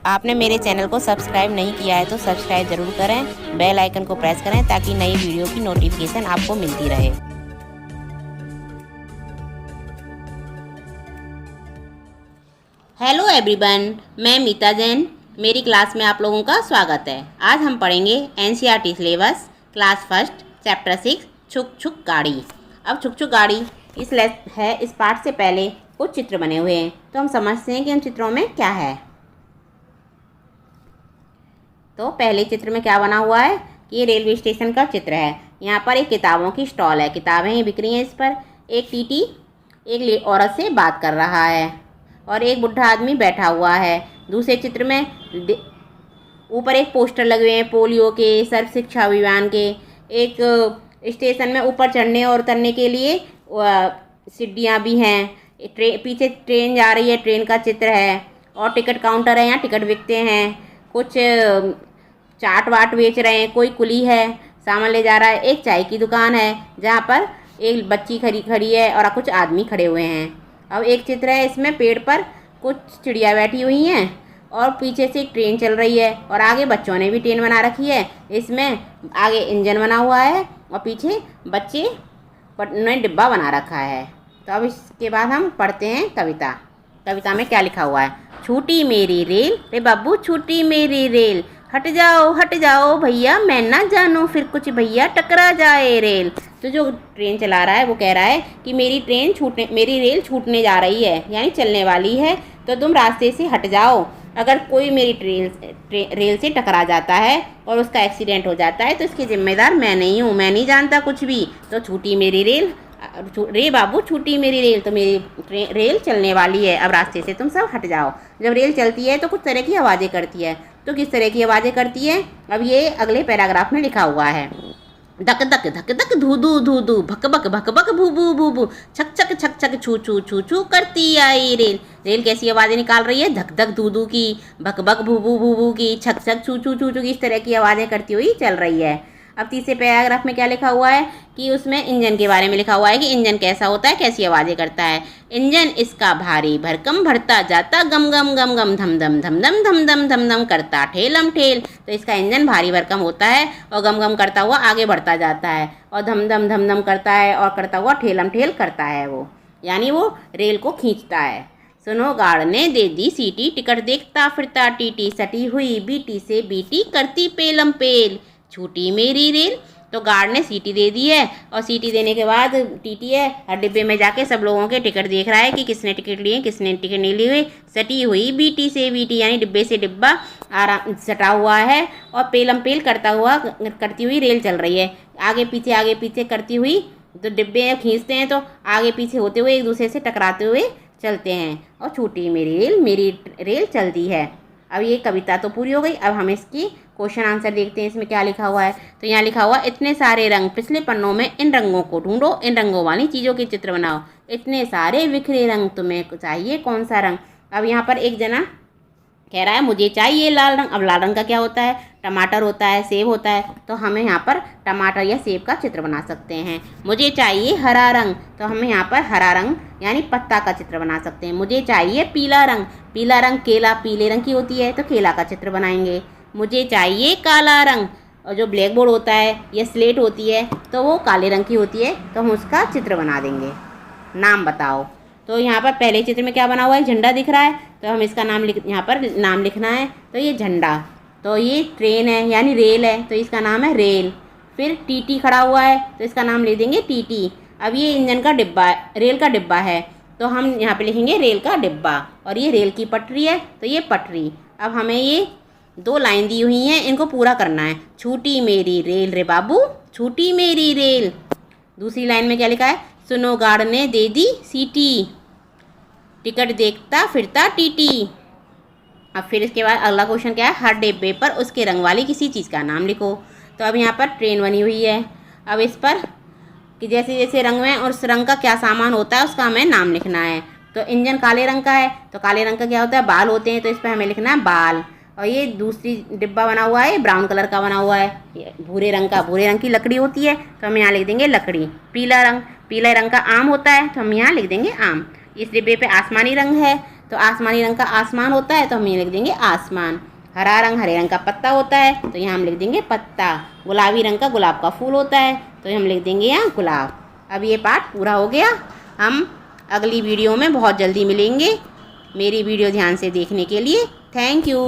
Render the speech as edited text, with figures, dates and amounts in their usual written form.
आपने मेरे चैनल को सब्सक्राइब नहीं किया है तो सब्सक्राइब ज़रूर करें, बेल आइकन को प्रेस करें ताकि नई वीडियो की नोटिफिकेशन आपको मिलती रहे। हेलो एवरीवन, मैं मीता जैन। मेरी क्लास में आप लोगों का स्वागत है। आज हम पढ़ेंगे NCERT syllabus class first chapter 6 छुक छुक गाड़ी। अब छुक छुक गाड़ी इस पाठ से पहले कुछ चित्र बने हुए हैं, तो हम समझते हैं कि उन चित्रों में क्या है। तो पहले चित्र में क्या बना हुआ है कि ये रेलवे स्टेशन का चित्र है। यहाँ पर एक किताबों की स्टॉल है, किताबें ही बिक रही हैं। इस पर एक टीटी एक औरत से बात कर रहा है और एक बुढ़ा आदमी बैठा हुआ है। दूसरे चित्र में ऊपर एक पोस्टर लगे हुए हैं पोलियो के, सर्व शिक्षा अभियान के। एक स्टेशन में ऊपर चढ़ने और उतरने के लिए सीढ़ियाँ भी हैं। पीछे ट्रेन जा रही है, ट्रेन का चित्र है और टिकट काउंटर है, यहाँ टिकट बिकते हैं। कुछ चाट वाट बेच रहे हैं, कोई कुली है सामान ले जा रहा है। एक चाय की दुकान है जहाँ पर एक बच्ची खड़ी है और कुछ आदमी खड़े हुए हैं। अब एक चित्र है, इसमें पेड़ पर कुछ चिड़िया बैठी हुई हैं और पीछे से एक ट्रेन चल रही है और आगे बच्चों ने भी ट्रेन बना रखी है। इसमें आगे इंजन बना हुआ है और पीछे बच्चे ने डिब्बा बना रखा है। तो अब इसके बाद हम पढ़ते हैं कविता में क्या लिखा हुआ है। छूटी मेरी रेल रे बाबू, छूटी मेरी रेल, हट जाओ भैया, मैं ना जानूँ फिर कुछ भैया टकरा जाए रेल। तो जो ट्रेन चला रहा है वो कह रहा है कि मेरी रेल छूटने जा रही है, यानी चलने वाली है, तो तुम रास्ते से हट जाओ। अगर कोई मेरी रेल से टकरा जाता है और उसका एक्सीडेंट हो जाता है तो इसकी जिम्मेदार मैं नहीं हूँ, मैं नहीं जानता कुछ भी। तो छूटी मेरी रेल रे बाबू, छूटी मेरी रेल, तो मेरी रेल चलने वाली है, अब रास्ते से तुम सब हट जाओ। जब रेल चलती है तो कुछ तरह की आवाज़ें करती है। तो किस तरह की आवाज़ें करती है, अब ये अगले पैराग्राफ में लिखा हुआ है। धक धक धक धक धू धू धू धू, भक भक भक भक भू भू भू भू, छक छक छक छक छू छू छू छू करती आई रेल। रेल कैसी आवाज़ें निकाल रही है, धक धक धू धू की, भक भक भू भू भू भू की, छक छक छू छू छू छू की, इस तरह की आवाज़ें करती हुई चल रही है। अब तीसरे पैराग्राफ में क्या लिखा हुआ है कि उसमें इंजन के बारे में लिखा हुआ है कि इंजन कैसा होता है, कैसी आवाज़ें करता है। इंजन इसका भारी भरकम भरता जाता, गम गम गम गम, धम धम धम धम धम धम धम धम करता ठेलम ठेल। तो इसका इंजन भारी भरकम होता है और गम गम करता हुआ आगे बढ़ता जाता है और धम धम धम धम करता है और करता हुआ ठेलम ठेल करता है वो, यानी वो रेल को खींचता है। सुनो गार्ड ने दे दी सीटी, टिकट देखता फिरता टीटी, सटी हुई बीटी से बीटी करती पेलम पेल, छूटी मेरी रेल। तो गार्ड ने सीटी दे दी है और सीटी देने के बाद टीटी है हर डिब्बे में जाके सब लोगों के टिकट देख रहा है कि किसने टिकट लिए किसने टिकट नहीं लिए। सटी हुई बीटी से बीटी, यानी डिब्बे से डिब्बा आराम सटा हुआ है और पेलम पेल करती हुई रेल चल रही है। आगे पीछे करती हुई, तो डिब्बे खींचते हैं तो आगे पीछे होते हुए एक दूसरे से टकराते हुए चलते हैं। और छूटी मेरी रेल चलती है। अब ये कविता तो पूरी हो गई। अब हम इसकी क्वेश्चन आंसर देखते हैं, इसमें क्या लिखा हुआ है। तो यहाँ लिखा हुआ, इतने सारे रंग पिछले पन्नों में, इन रंगों को ढूंढो, इन रंगों वाली चीज़ों के चित्र बनाओ। इतने सारे बिखरे रंग, तुम्हें चाहिए कौन सा रंग। अब यहाँ पर एक जना कह रहा है मुझे चाहिए लाल रंग। अब लाल रंग का क्या होता है, टमाटर होता है, सेब होता है, तो हमें यहाँ पर टमाटर या सेब का चित्र बना सकते हैं। मुझे चाहिए हरा रंग, तो हमें यहाँ पर हरा रंग यानी पत्ता का चित्र बना सकते हैं। मुझे चाहिए पीला रंग केला पीले रंग की होती है तो केला का चित्र बनाएंगे। मुझे चाहिए काला रंग, और जो ब्लैक बोर्ड होता है या स्लेट होती है तो वो काले रंग की होती है, तो हम उसका चित्र बना देंगे। नाम बताओ। तो यहाँ पर पहले चित्र में क्या बना हुआ है, झंडा दिख रहा है, तो हम इसका यहाँ पर नाम लिखना है। तो ये झंडा, तो ये ट्रेन है यानी रेल है, तो इसका नाम है रेल। फिर टीटी खड़ा हुआ है तो इसका नाम लिख देंगे टीटी। अब ये इंजन का डिब्बा, रेल का डिब्बा है, तो हम यहाँ पे लिखेंगे रेल का डिब्बा। और ये रेल की पटरी है तो ये पटरी। अब हमें ये 2 लाइन दी हुई हैं, इनको पूरा करना है। छूटी मेरी रेल रे बाबू, छूटी मेरी रेल। दूसरी लाइन में क्या लिखा है, सुनो गार्ड ने दे दी सीटी, टिकट देखता फिरता टीटी। अब फिर इसके बाद अगला क्वेश्चन क्या है, हर डिब्बे पर उसके रंग वाली किसी चीज़ का नाम लिखो। तो अब यहाँ पर ट्रेन बनी हुई है। अब इस पर कि जैसे जैसे रंग में और उस रंग का क्या सामान होता है उसका हमें नाम लिखना है। तो इंजन काले रंग का है तो काले रंग का क्या होता है, बाल होते हैं, तो इस पर हमें लिखना है बाल। और ये दूसरी डिब्बा बना हुआ है, ब्राउन कलर का बना हुआ है, भूरे रंग की लकड़ी होती है, तो हम यहाँ लिख देंगे लकड़ी। पीले रंग का आम होता है, तो हम यहाँ लिख देंगे आम। इस डिब्बे पे आसमानी रंग है तो आसमानी रंग का आसमान होता है तो हम ये लिख देंगे आसमान। हरा रंग हरे रंग का पत्ता होता है तो यहाँ हम लिख देंगे पत्ता। गुलाबी रंग का गुलाब का फूल होता है तो हम लिख देंगे यहाँ गुलाब। अब ये पाठ पूरा हो गया। हम अगली वीडियो में बहुत जल्दी मिलेंगे। मेरी वीडियो ध्यान से देखने के लिए थैंक यू।